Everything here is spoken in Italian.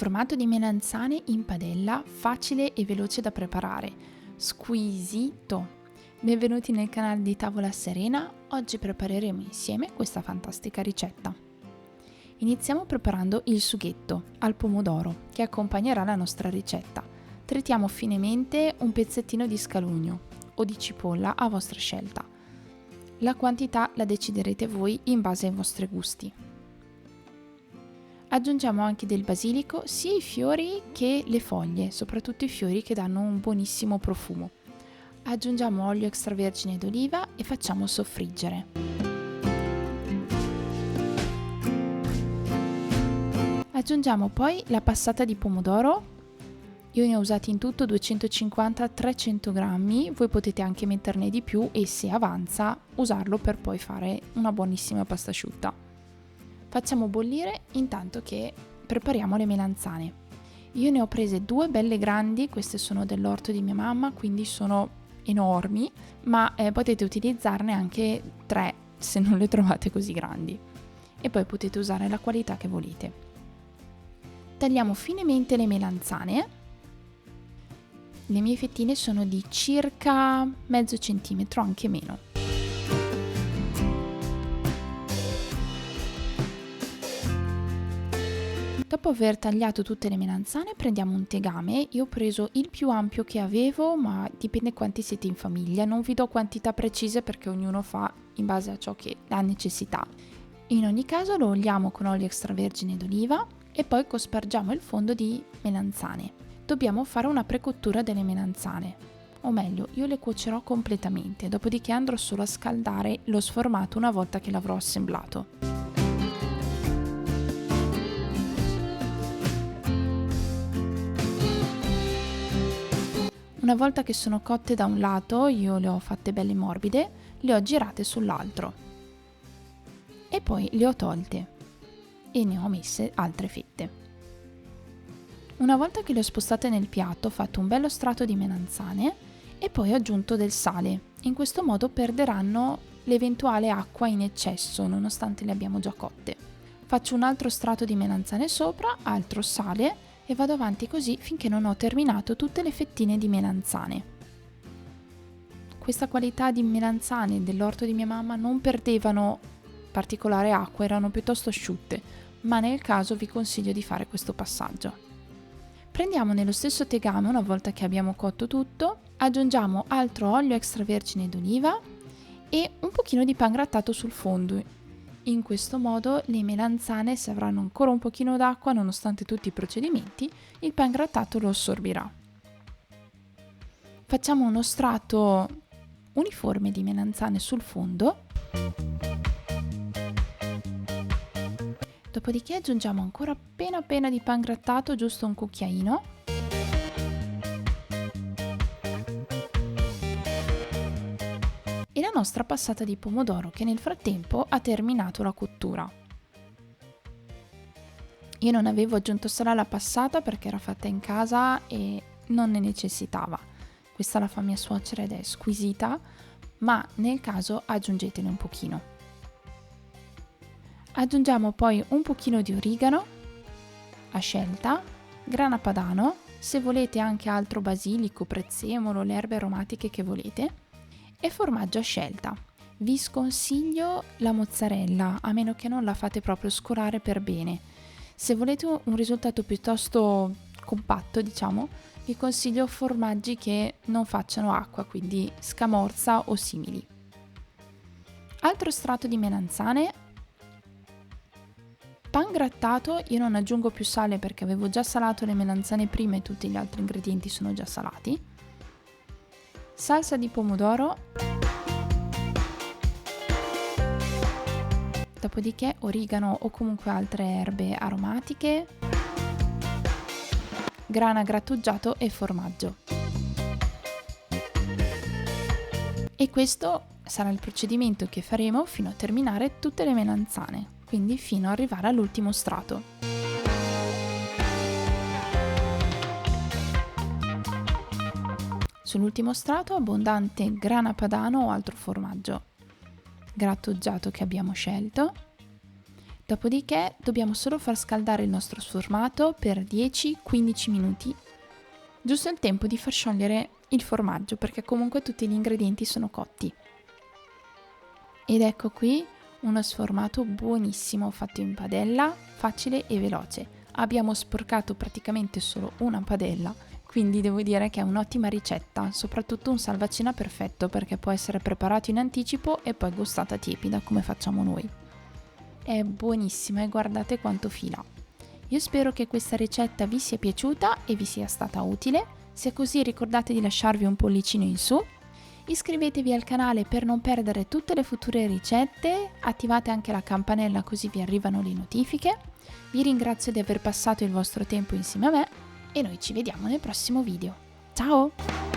Sformato di melanzane in padella, facile e veloce da preparare. Squisito! Benvenuti nel canale di Tavola Serena, oggi prepareremo insieme questa fantastica ricetta. Iniziamo preparando il sughetto al pomodoro che accompagnerà la nostra ricetta. Tritiamo finemente un pezzettino di scalugno o di cipolla a vostra scelta. La quantità la deciderete voi in base ai vostri gusti. Aggiungiamo anche del basilico, sia i fiori che le foglie, soprattutto i fiori che danno un buonissimo profumo. Aggiungiamo olio extravergine d'oliva e facciamo soffriggere. Aggiungiamo poi la passata di pomodoro. Io ne ho usati in tutto 250-300 grammi, voi potete anche metterne di più e se avanza usarlo per poi fare una buonissima pasta asciutta. Facciamo bollire intanto che prepariamo le melanzane. Io ne ho prese due belle grandi, queste sono dell'orto di mia mamma, quindi sono enormi, ma potete utilizzarne anche 3 se non le trovate così grandi. E poi potete usare la qualità che volete. Tagliamo finemente le melanzane. Le mie fettine sono di circa mezzo centimetro, anche meno. Dopo aver tagliato tutte le melanzane prendiamo un tegame, io ho preso il più ampio che avevo, ma dipende quanti siete in famiglia, non vi do quantità precise perché ognuno fa in base a ciò che ha necessità. In ogni caso lo oliamo con olio extravergine d'oliva e poi cospargiamo il fondo di melanzane. Dobbiamo fare una precottura delle melanzane, o meglio io le cuocerò completamente, dopodiché andrò solo a scaldare lo sformato una volta che l'avrò assemblato. Una volta che sono cotte da un lato, io le ho fatte belle morbide, le ho girate sull'altro e poi le ho tolte e ne ho messe altre fette. Una volta che le ho spostate nel piatto ho fatto un bello strato di melanzane e poi ho aggiunto del sale. In questo modo perderanno l'eventuale acqua in eccesso nonostante le abbiamo già cotte. Faccio un altro strato di melanzane sopra, altro sale e vado avanti così finché non ho terminato tutte le fettine di melanzane. Questa qualità di melanzane dell'orto di mia mamma non perdevano particolare acqua, erano piuttosto asciutte, ma nel caso vi consiglio di fare questo passaggio. Prendiamo nello stesso tegame, una volta che abbiamo cotto tutto, aggiungiamo altro olio extravergine d'oliva e un pochino di pangrattato sul fondo. In questo modo le melanzane, se avranno ancora un pochino d'acqua, nonostante tutti i procedimenti, il pangrattato lo assorbirà. Facciamo uno strato uniforme di melanzane sul fondo. Dopodiché aggiungiamo ancora appena di pangrattato, giusto un cucchiaino. E la nostra passata di pomodoro che nel frattempo ha terminato la cottura. Io non avevo aggiunto sale alla passata perché era fatta in casa e non ne necessitava. Questa la fa mia suocera ed è squisita, ma nel caso aggiungetene un pochino. Aggiungiamo poi un pochino di origano a scelta, grana padano, se volete anche altro basilico, prezzemolo, le erbe aromatiche che volete, e formaggio a scelta. Vi sconsiglio la mozzarella, a meno che non la fate proprio scorare per bene. Se volete un risultato piuttosto compatto, diciamo, vi consiglio formaggi che non facciano acqua, quindi scamorza o simili. Altro strato di melanzane. Pangrattato, io non aggiungo più sale perché avevo già salato le melanzane prima e tutti gli altri ingredienti sono già salati. Salsa di pomodoro, dopodiché origano o comunque altre erbe aromatiche, grana grattugiato e formaggio. E questo sarà il procedimento che faremo fino a terminare tutte le melanzane, quindi fino ad arrivare all'ultimo strato. Sull'ultimo strato abbondante grana padano o altro formaggio grattugiato che abbiamo scelto. Dopodiché dobbiamo solo far scaldare il nostro sformato per 10-15 minuti, giusto il tempo di far sciogliere il formaggio, perché comunque tutti gli ingredienti sono cotti. Ed ecco qui uno sformato buonissimo fatto in padella, facile e veloce. Abbiamo sporcato praticamente solo una padella, quindi devo dire che è un'ottima ricetta, soprattutto un salvacena perfetto perché può essere preparato in anticipo e poi gustata tiepida come facciamo noi. È buonissima e guardate quanto fila. Io spero che questa ricetta vi sia piaciuta e vi sia stata utile. Se è così ricordate di lasciarvi un pollicino in su. Iscrivetevi al canale per non perdere tutte le future ricette, attivate anche la campanella così vi arrivano le notifiche. Vi ringrazio di aver passato il vostro tempo insieme a me e noi ci vediamo nel prossimo video. Ciao!